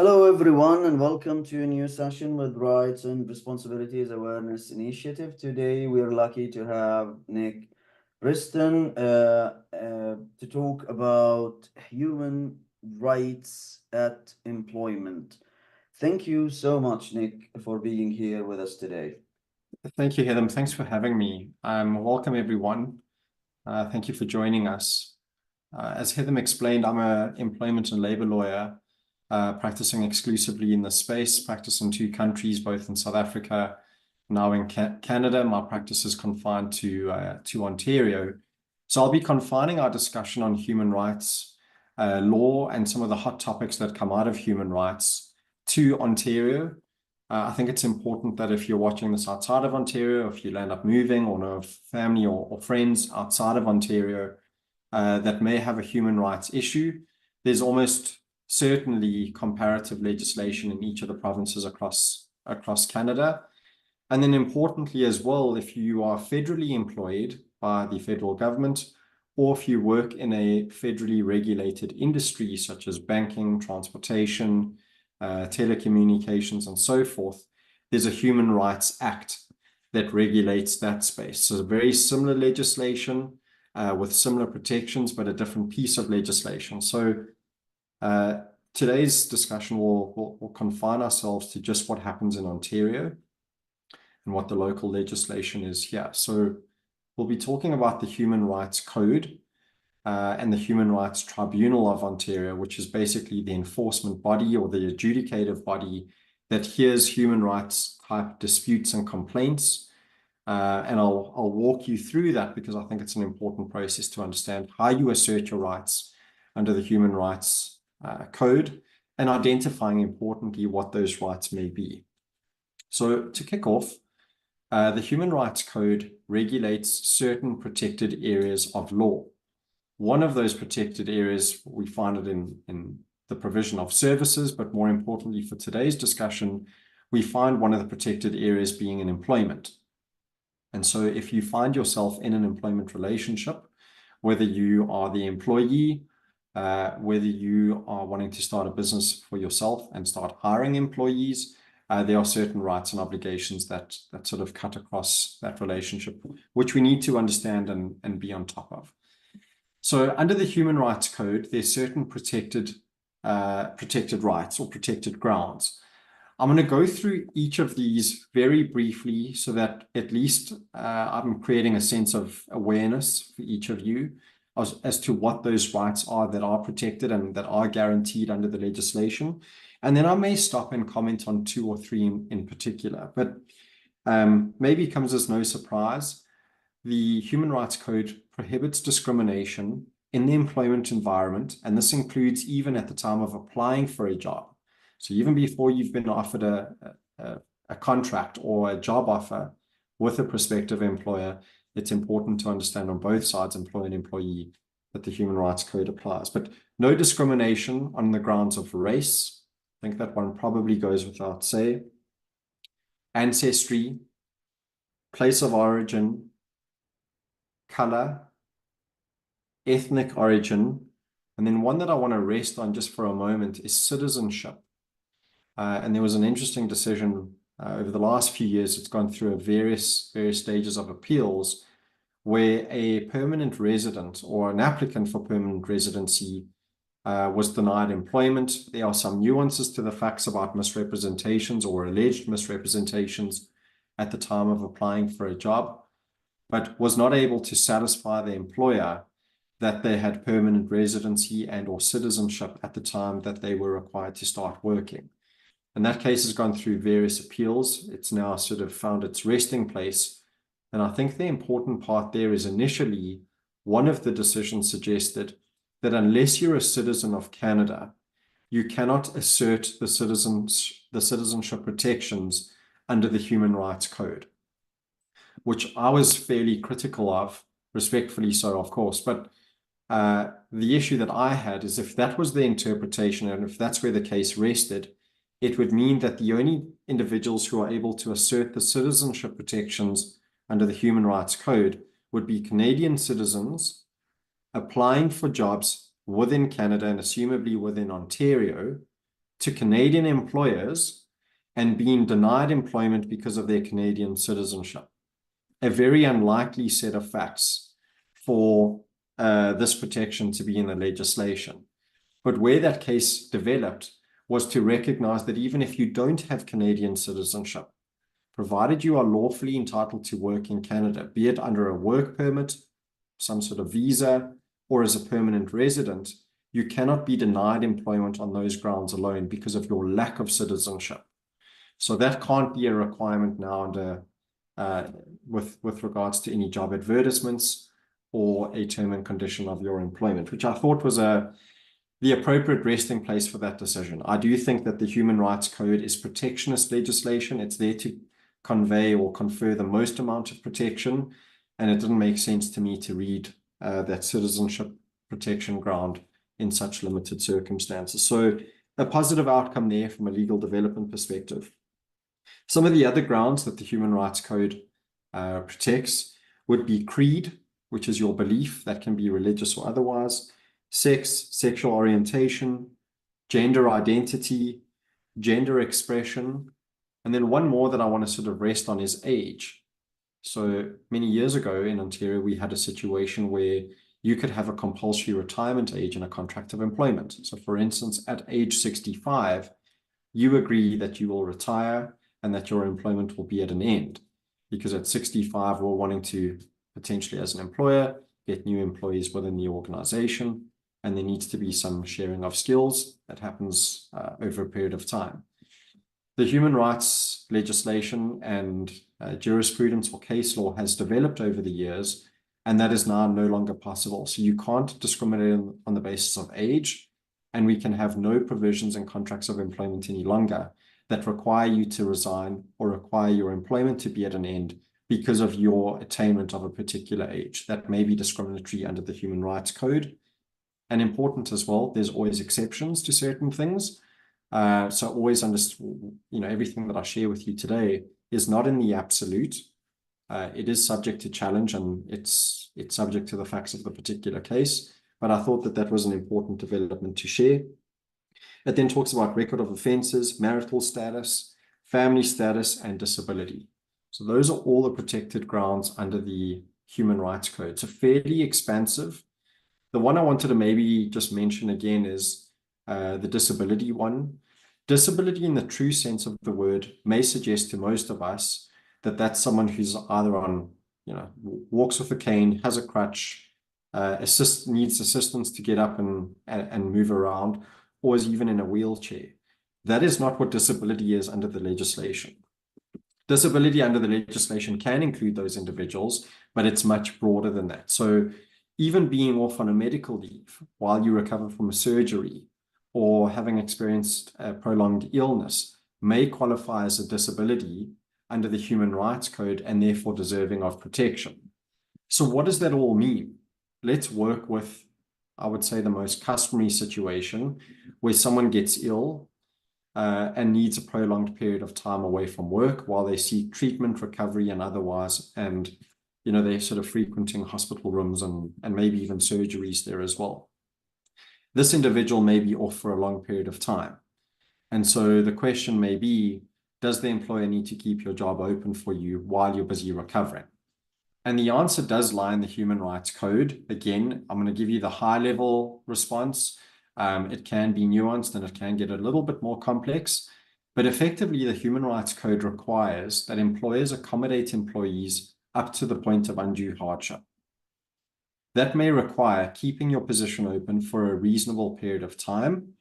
Hello, everyone, and welcome to a new session with Rights and Responsibilities Awareness Initiative. Today, we're lucky to have Nick Preston to talk about human rights at employment. Thank you so much, Nick, for being here with us today. Thank you, Heather. Thanks for having me. Welcome, everyone. Thank you for joining us. As Heather explained, I'm an employment and labor lawyer practicing exclusively in the space, practice in 2 countries, both in South Africa, now in Canada. My practice is confined to Ontario. So I'll be confining our discussion on human rights law and some of the hot topics that come out of human rights to Ontario. I think it's important that if you're watching this outside of Ontario, if you end up moving or know of family or friends outside of Ontario that may have a human rights issue, there's almost certainly comparative legislation in each of the provinces across Canada. And then importantly as well, if you are federally employed by the federal government, or if you work in a federally regulated industry such as banking, transportation, telecommunications, and so forth, there's a Human Rights Act that regulates that space. So very similar legislation with similar protections, but a different piece of legislation. So today's discussion will confine ourselves to just what happens in Ontario and what the local legislation is here. So we'll be talking about the Human Rights Code and the Human Rights Tribunal of Ontario, which is basically the enforcement body or the adjudicative body that hears human rights type disputes and complaints. And I'll walk you through that because I think it's an important process to understand how you assert your rights under the Human Rights Code and identifying importantly what those rights may be. So to kick off, the Human Rights Code regulates certain protected areas of law. One of those protected areas, we find it in the provision of services, but more importantly for today's discussion, we find one of the protected areas being in employment. And so if you find yourself in an employment relationship, whether you are the employee, whether you are wanting to start a business for yourself and start hiring employees, there are certain rights and obligations that sort of cut across that relationship, which we need to understand and be on top of. So under the Human Rights Code, there's certain protected rights or protected grounds. I'm going to go through each of these very briefly so that at least I'm creating a sense of awareness for each of you as to what those rights are that are protected and that are guaranteed under the legislation. And then I may stop and comment on 2 or 3 in particular, but maybe it comes as no surprise. The Human Rights Code prohibits discrimination in the employment environment, and this includes even at the time of applying for a job. So even before you've been offered a contract or a job offer with a prospective employer, it's important to understand on both sides, employer and employee, that the Human Rights Code applies. But no discrimination on the grounds of race. I think that one probably goes without say. Ancestry, place of origin, color, ethnic origin, and then one that I want to rest on just for a moment is citizenship. And there was an interesting decision over the last few years. It's gone through various stages of appeals where a permanent resident or an applicant for permanent residency was denied employment. There are some nuances to the facts about misrepresentations or alleged misrepresentations at the time of applying for a job, but was not able to satisfy the employer that they had permanent residency and or citizenship at the time that they were required to start working. And that case has gone through various appeals. It's now sort of found its resting place. And I think the important part there is initially one of the decisions suggested that unless you're a citizen of Canada, you cannot assert the citizenship protections under the Human Rights Code, which I was fairly critical of, respectfully so, of course. But the issue that I had is if that was the interpretation and if that's where the case rested, it would mean that the only individuals who are able to assert the citizenship protections under the Human Rights Code would be Canadian citizens applying for jobs within Canada and assumably within Ontario to Canadian employers and being denied employment because of their Canadian citizenship. A very unlikely set of facts for this protection to be in the legislation. But where that case developed was to recognize that even if you don't have Canadian citizenship, provided you are lawfully entitled to work in Canada, be it under a work permit, some sort of visa, or as a permanent resident, you cannot be denied employment on those grounds alone because of your lack of citizenship. So that can't be a requirement now under with regards to any job advertisements or a term and condition of your employment, which I thought was the appropriate resting place for that decision. I do think that the Human Rights Code is protectionist legislation. It's there to convey or confer the most amount of protection, and it didn't make sense to me to read that citizenship protection ground in such limited circumstances. So a positive outcome there from a legal development perspective. Some of the other grounds that the Human Rights Code protects would be creed, which is your belief, that can be religious or otherwise, sex, sexual orientation, gender identity, gender expression, and then one more that I want to sort of rest on is age. So many years ago in Ontario, we had a situation where you could have a compulsory retirement age in a contract of employment. So for instance, at age 65, you agree that you will retire and that your employment will be at an end. Because at 65, we're wanting to potentially, as an employer, get new employees within the organization, and there needs to be some sharing of skills that happens over a period of time. The human rights legislation and jurisprudence or case law has developed over the years, and that is now no longer possible. So you can't discriminate on the basis of age, and we can have no provisions in contracts of employment any longer that require you to resign or require your employment to be at an end because of your attainment of a particular age. That may be discriminatory under the Human Rights Code. And important as well, there's always exceptions to certain things. So always understand, everything that I share with you today is not in the absolute. It is subject to challenge, and it's subject to the facts of the particular case. But I thought that that was an important development to share. It then talks about record of offenses, marital status, family status, and disability. So those are all the protected grounds under the Human Rights Code. So fairly expansive. The one I wanted to maybe just mention again is the disability one. Disability in the true sense of the word may suggest to most of us that that's someone who's either on, walks with a cane, has a crutch, needs assistance to get up and move around, or is even in a wheelchair. That is not what disability is under the legislation. Disability under the legislation can include those individuals, but it's much broader than that. So even being off on a medical leave while you recover from a surgery or having experienced a prolonged illness may qualify as a disability under the Human Rights Code and therefore deserving of protection. So what does that all mean? Let's work with, I would say, the most customary situation where someone gets ill and needs a prolonged period of time away from work while they seek treatment, recovery, and otherwise. And, they're sort of frequenting hospital rooms and maybe even surgeries there as well. This individual may be off for a long period of time. And so the question may be, does the employer need to keep your job open for you while you're busy recovering? And the answer does lie in the Human Rights Code. Again, I'm going to give you the high-level response. It can be nuanced and it can get a little bit more complex. But effectively, the Human Rights Code requires that employers accommodate employees up to the point of undue hardship. That may require keeping your position open for a reasonable period of time.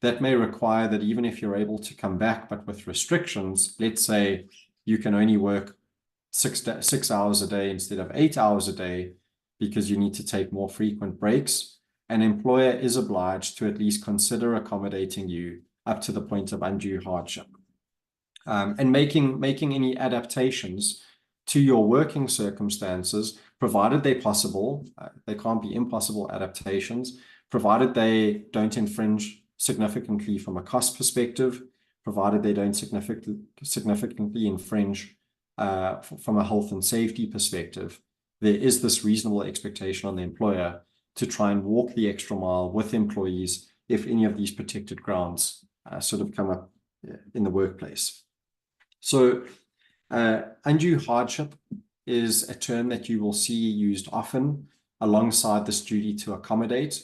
That may require that even if you're able to come back, but with restrictions, let's say you can only work 6 hours a day instead of 8 hours a day because you need to take more frequent breaks, an employer is obliged to at least consider accommodating you up to the point of undue hardship. And making any adaptations to your working circumstances, provided they're possible, they can't be impossible adaptations, provided they don't infringe significantly from a cost perspective, provided they don't significantly infringe from a health and safety perspective, there is this reasonable expectation on the employer to try and walk the extra mile with employees if any of these protected grounds sort of come up in the workplace. So undue hardship is a term that you will see used often alongside this duty to accommodate.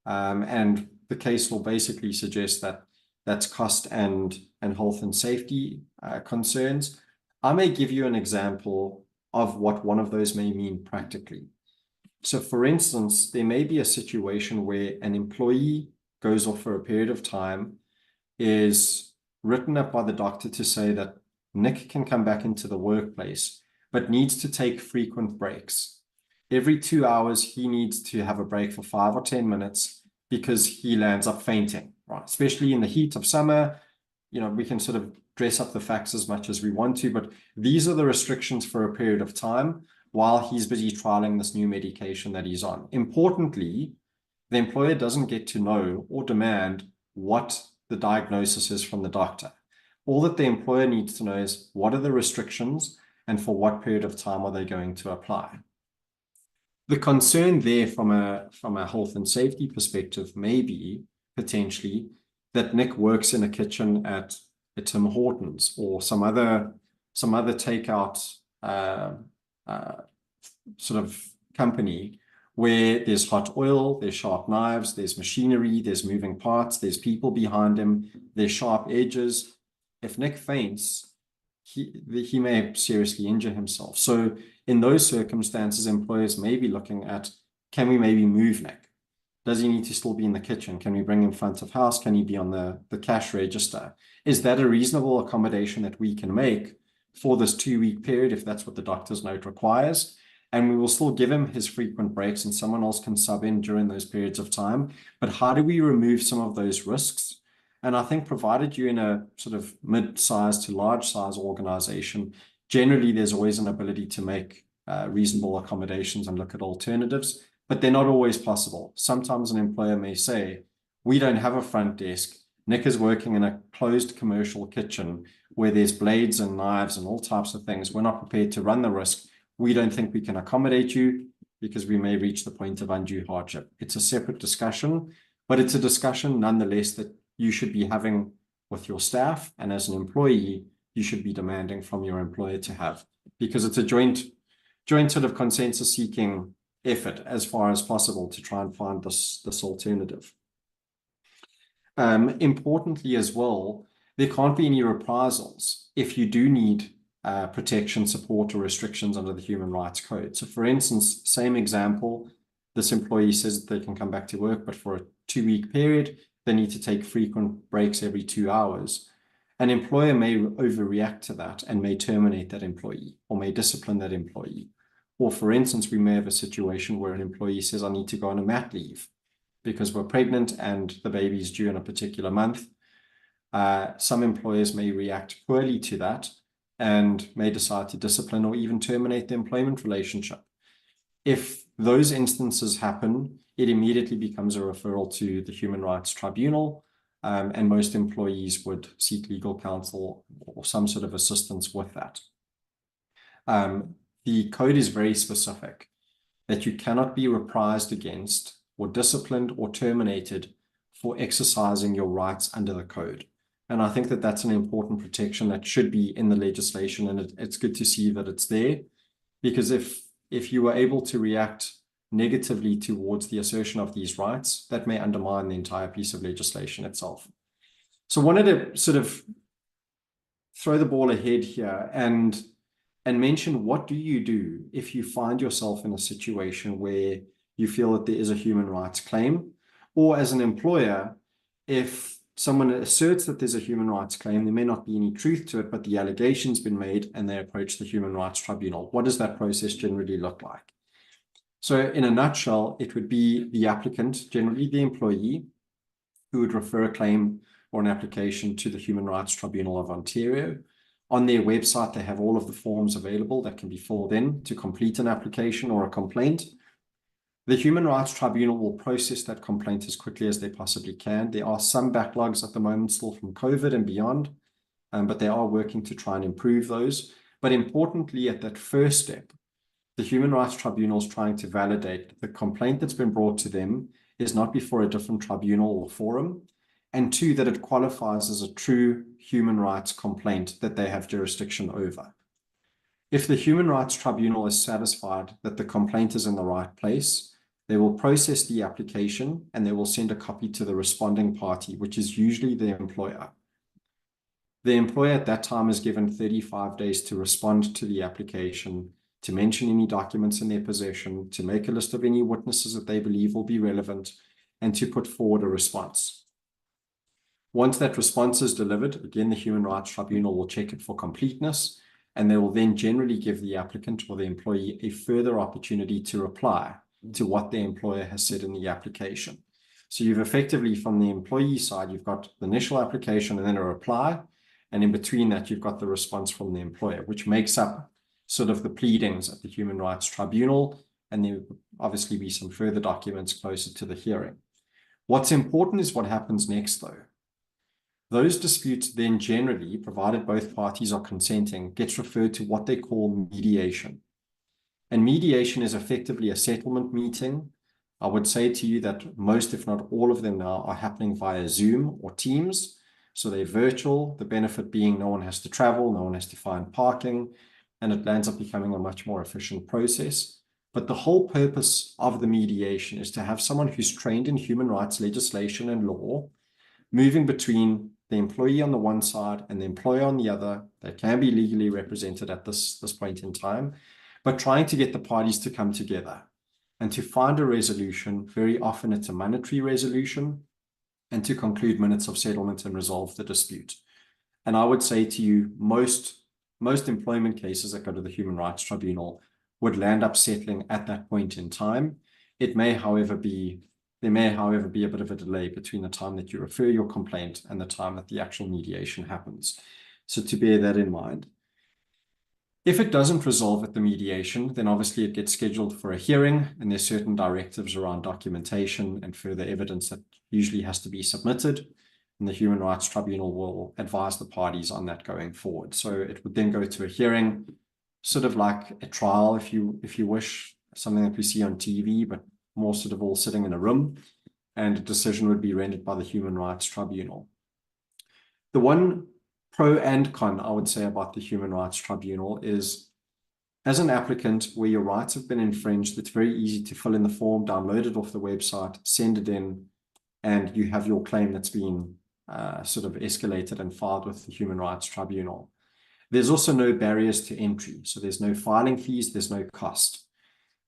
And the case will basically suggest that that's cost and health and safety concerns. I may give you an example of what one of those may mean practically. So for instance, there may be a situation where an employee goes off for a period of time, is written up by the doctor to say that Nick can come back into the workplace, but needs to take frequent breaks. Every 2 hours, he needs to have a break for 5 or 10 minutes because he lands up fainting, right? Especially in the heat of summer, we can sort of dress up the facts as much as we want to, but these are the restrictions for a period of time while he's busy trialing this new medication that he's on. Importantly, the employer doesn't get to know or demand what the diagnosis is from the doctor. All that the employer needs to know is what are the restrictions and for what period of time are they going to apply. The concern there from a health and safety perspective may be potentially that Nick works in a kitchen at a Tim Hortons or some other takeout sort of company where there's hot oil, there's sharp knives, there's machinery, there's moving parts, there's people behind him, there's sharp edges. If Nick faints, he may seriously injure himself. So in those circumstances, employers may be looking at, can we maybe move Nick? Does he need to still be in the kitchen? Can we bring him front of house? Can he be on the cash register? Is that a reasonable accommodation that we can make for this 2-week period, if that's what the doctor's note requires? And we will still give him his frequent breaks and someone else can sub in during those periods of time. But how do we remove some of those risks? And I think provided you're in a sort of mid-size to large-size organization, generally there's always an ability to make reasonable accommodations and look at alternatives, but they're not always possible. Sometimes an employer may say, we don't have a front desk. Nick is working in a closed commercial kitchen where there's blades and knives and all types of things. We're not prepared to run the risk. We don't think we can accommodate you because we may reach the point of undue hardship. It's a separate discussion, but it's a discussion nonetheless that you should be having with your staff. And as an employee, you should be demanding from your employer to have, because it's a joint sort of consensus seeking effort as far as possible to try and find this alternative. Importantly as well, there can't be any reprisals if you do need protection, support, or restrictions under the Human Rights Code. So for instance, same example, this employee says that they can come back to work, but for a 2-week period, they need to take frequent breaks every 2 hours. An employer may overreact to that and may terminate that employee or may discipline that employee. Or for instance, we may have a situation where an employee says, I need to go on a mat leave because we're pregnant and the baby's due in a particular month. Some employers may react poorly to that and may decide to discipline or even terminate the employment relationship. If those instances happen, it immediately becomes a referral to the Human Rights Tribunal, and most employees would seek legal counsel or some sort of assistance with that. The code is very specific that you cannot be reprised against or disciplined or terminated for exercising your rights under the code. And I think that that's an important protection that should be in the legislation, and it's good to see that it's there, because if you were able to react negatively towards the assertion of these rights, that may undermine the entire piece of legislation itself. So I wanted to sort of throw the ball ahead here and mention, what do you do if you find yourself in a situation where you feel that there is a human rights claim, or as an employer, if someone asserts that there's a human rights claim, there may not be any truth to it, but the allegation's been made and they approach the Human Rights Tribunal. What does that process generally look like? So in a nutshell, it would be the applicant, generally the employee, who would refer a claim or an application to the Human Rights Tribunal of Ontario. On their website, they have all of the forms available that can be filled in to complete an application or a complaint. The Human Rights Tribunal will process that complaint as quickly as they possibly can. There are some backlogs at the moment still from COVID and beyond, but they are working to try and improve those. But importantly, at that first step, the Human Rights Tribunal is trying to validate the complaint that's been brought to them is not before a different tribunal or forum. and two, that it qualifies as a true human rights complaint that they have jurisdiction over. If the Human Rights Tribunal is satisfied that the complaint is in the right place, they will process the application and they will send a copy to the responding party, which is usually the employer. The employer at that time is given 35 days to respond to the application, to mention any documents in their possession, to make a list of any witnesses that they believe will be relevant, and to put forward a response. Once that response is delivered, again, the Human Rights Tribunal will check it for completeness, and they will then generally give the applicant or the employee a further opportunity to reply to what the employer has said in the application. So you've effectively, from the employee side, you've got the initial application and then a reply, and in between that, you've got the response from the employer, which makes up sort of the pleadings at the Human Rights Tribunal, and there will obviously be some further documents closer to the hearing. What's important is what happens next, though. Those disputes then generally, provided both parties are consenting, gets referred to what they call mediation. And mediation is effectively a settlement meeting. I would say to you that most, if not all of them now, are happening via Zoom or Teams. So they're virtual, the benefit being no one has to travel, no one has to find parking, and it ends up becoming a much more efficient process. But the whole purpose of the mediation is to have someone who's trained in human rights legislation and law, moving between the employee on the one side and the employer on the other. They can be legally represented at this point in time, but trying to get the parties to come together and to find a resolution. Very often it's a monetary resolution, and to conclude minutes of settlement and resolve the dispute. And I would say to you, most employment cases that go to the Human Rights Tribunal would land up settling at that point in time. There may, however, be a bit of a delay between the time that you refer your complaint and the time that the actual mediation happens. So to bear that in mind. If it doesn't resolve at the mediation, then obviously it gets scheduled for a hearing, and there's certain directives around documentation and further evidence that usually has to be submitted, and the Human Rights Tribunal will advise the parties on that going forward. So it would then go to a hearing, sort of like a trial, if you wish, something that we see on TV, but more sort of all sitting in a room, and a decision would be rendered by the Human Rights Tribunal. The one pro and con, I would say, about the Human Rights Tribunal is, as an applicant where your rights have been infringed, it's very easy to fill in the form, download it off the website, send it in, and you have your claim that's been sort of escalated and filed with the Human Rights Tribunal. There's also no barriers to entry. So there's no filing fees, there's no cost.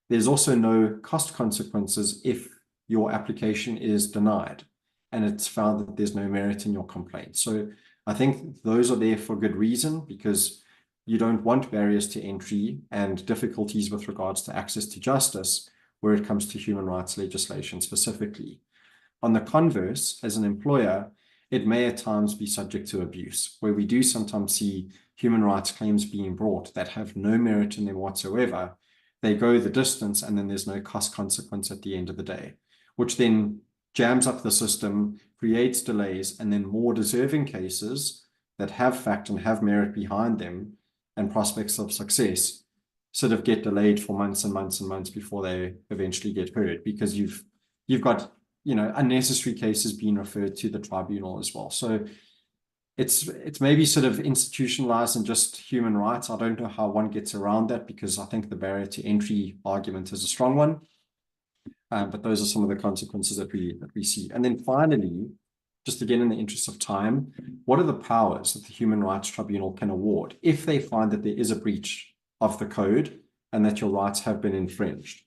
There's also no cost consequences if your application is denied and it's found that there's no merit in your complaint. So I think those are there for good reason, because you don't want barriers to entry and difficulties with regards to access to justice where it comes to human rights legislation specifically. On the converse, as an employer, it may at times be subject to abuse, where we do sometimes see human rights claims being brought that have no merit in them whatsoever. They go the distance, and then there's no cost consequence at the end of the day, which then jams up the system, creates delays, and then more deserving cases that have fact and have merit behind them and prospects of success sort of get delayed for months and months and months before they eventually get heard, because you've got, unnecessary cases being referred to the tribunal as well. So it's maybe sort of institutionalized in just human rights. I don't know how one gets around that, because I think the barrier to entry argument is a strong one. But those are some of the consequences that we see. And then finally, just again in the interest of time, what are the powers that the Human Rights Tribunal can award if they find that there is a breach of the code and that your rights have been infringed?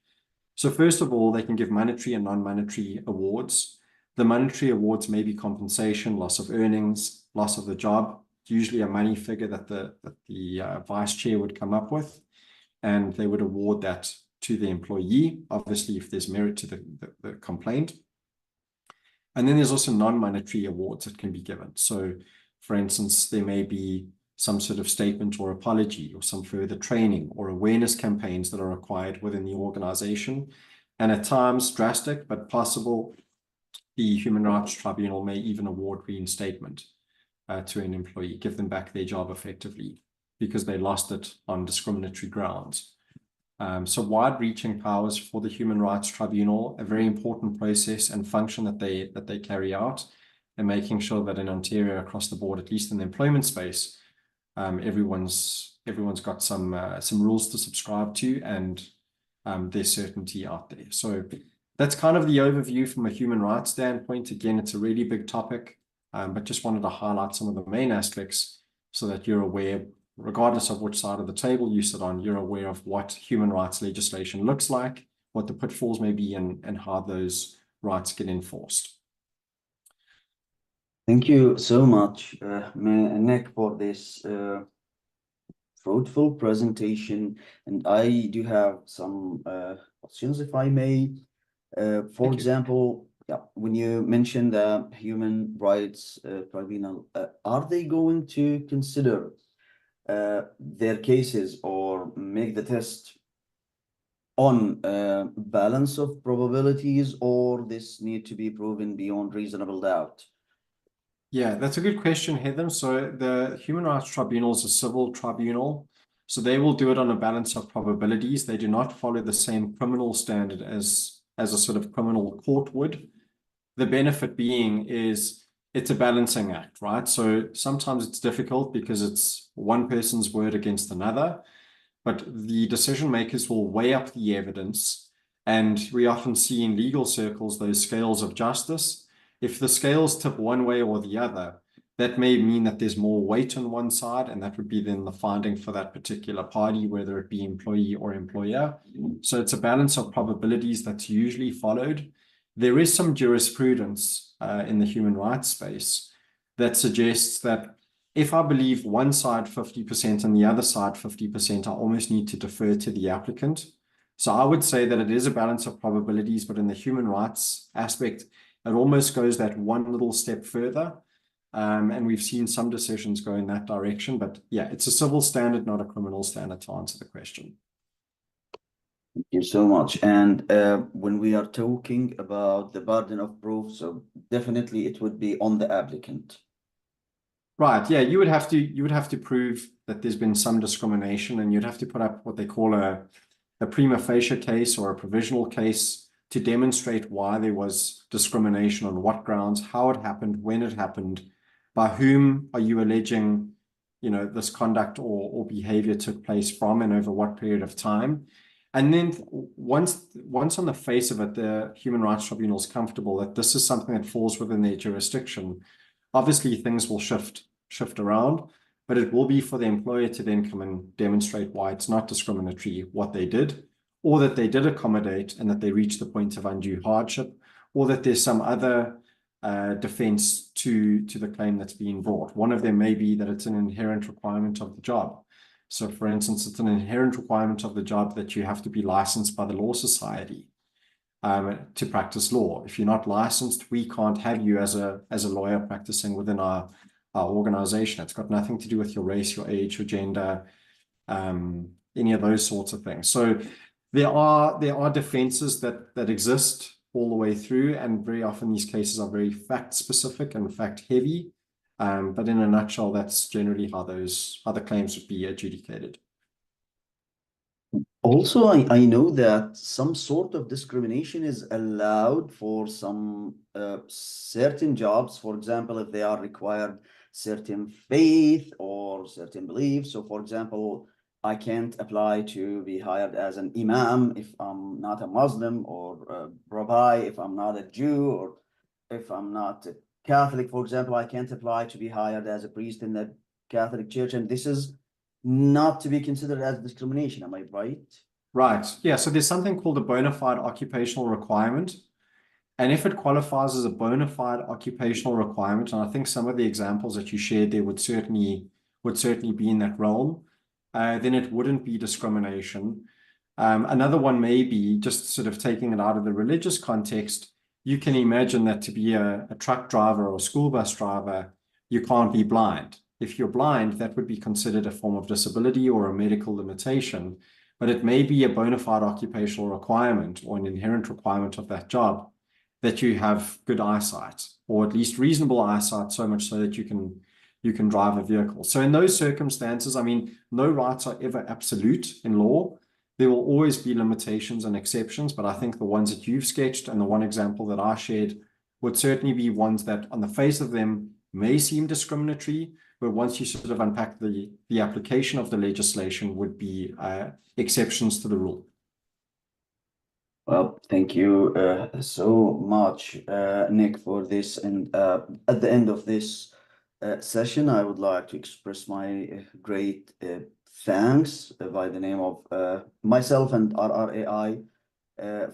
So first of all, they can give monetary and non-monetary awards. The monetary awards may be compensation, loss of earnings, loss of the job, usually a money figure that the vice chair would come up with, and they would award that to the employee, obviously if there's merit to the complaint. And then there's also non-monetary awards that can be given. So for instance, there may be some sort of statement or apology or some further training or awareness campaigns that are required within the organization. And at times drastic, but possible, the Human Rights Tribunal may even award reinstatement to an employee, give them back their job effectively because they lost it on discriminatory grounds. So wide-reaching powers for the Human Rights Tribunal, a very important process and function that they carry out. and making sure that in Ontario across the board, at least in the employment space, everyone's got some rules to subscribe to, and there's certainty out there. So that's kind of the overview from a human rights standpoint. Again, it's a really big topic, but just wanted to highlight some of the main aspects so that you're aware, regardless of which side of the table you sit on, you're aware of what human rights legislation looks like, what the pitfalls may be, and how those rights get enforced. Thank you so much, Nick, for this fruitful presentation. And I do have some questions, if I may. For example, yeah, when you mentioned the Human Rights Tribunal, are they going to consider their cases or make the test on balance of probabilities, or this need to be proven beyond reasonable doubt? Yeah, that's a good question, Heather. So the Human Rights Tribunal is a civil tribunal. So they will do it on a balance of probabilities. They do not follow the same criminal standard as a sort of criminal court would. The benefit being is it's a balancing act, right? So sometimes it's difficult because it's one person's word against another, but the decision makers will weigh up the evidence. And we often see in legal circles those scales of justice. If the scales tip one way or the other, that may mean that there's more weight on one side, and that would be then the finding for that particular party, whether it be employee or employer. So it's a balance of probabilities that's usually followed. There is some jurisprudence in the human rights space that suggests that if I believe one side 50% and the other side 50%, I almost need to defer to the applicant. So I would say that it is a balance of probabilities, but in the human rights aspect, it almost goes that one little step further. And we've seen some decisions go in that direction. But yeah, it's a civil standard, not a criminal standard, to answer the question. Thank you so much. And when we are talking about the burden of proof, so definitely it would be on the applicant. Right. Yeah, you would have to prove that there's been some discrimination, and you'd have to put up what they call a prima facie case or a provisional case to demonstrate why there was discrimination, on what grounds, how it happened, when it happened, by whom are you alleging, this conduct or behavior took place from, and over what period of time. And then once on the face of it, the Human Rights Tribunal is comfortable that this is something that falls within their jurisdiction. Obviously, things will shift around, but it will be for the employer to then come and demonstrate why it's not discriminatory, what they did, or that they did accommodate and that they reached the point of undue hardship, or that there's some other defense to the claim that's being brought. One of them may be that it's an inherent requirement of the job. So, for instance, it's an inherent requirement of the job that you have to be licensed by the Law Society to practice law. If you're not licensed, we can't have you as a lawyer practicing within our organization. It's got nothing to do with your race, your age, your gender, any of those sorts of things. So there are defenses that exist all the way through, and very often these cases are very fact specific and fact heavy. But in a nutshell, that's generally how the claims would be adjudicated. Also, I know that some sort of discrimination is allowed for some certain jobs. For example, if they are required certain faith or certain beliefs. So, for example, I can't apply to be hired as an imam if I'm not a Muslim, or a rabbi if I'm not a Jew, or if I'm not a Catholic, for example. I can't apply to be hired as a priest in the Catholic Church, and this is not to be considered as discrimination. Am I right? Right. Yeah. So there's something called a bona fide occupational requirement. And if it qualifies as a bona fide occupational requirement, and I think some of the examples that you shared there would certainly be in that realm, then it wouldn't be discrimination. Another one may be, just sort of taking it out of the religious context, you can imagine that to be a truck driver or a school bus driver, you can't be blind. If you're blind, that would be considered a form of disability or a medical limitation, but it may be a bona fide occupational requirement or an inherent requirement of that job that you have good eyesight, or at least reasonable eyesight, so much so that you can drive a vehicle. So in those circumstances, I mean, no rights are ever absolute in law. There will always be limitations and exceptions, but I think the ones that you've sketched and the one example that I shared would certainly be ones that on the face of them may seem discriminatory, but once you sort of unpack the application of the legislation would be exceptions to the rule. Well, thank you so much, Nick, for this. And at the end of this session, I would like to express my great thanks by the name of myself and RRAI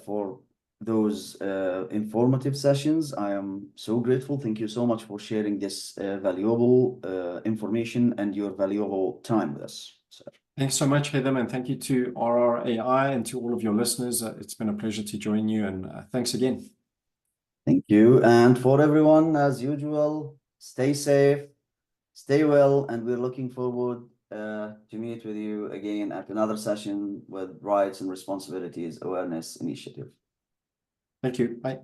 for those informative sessions. I am so grateful. Thank you so much for sharing this valuable information and your valuable time with us, sir. Thanks so much, Heather, and thank you to RRAI and to all of your listeners. It's been a pleasure to join you, and thanks again. Thank you. And for everyone, as usual, stay safe, stay well, and we're looking forward to meet with you again at another session with Rights and Responsibilities Awareness Initiative. Thank you. Bye.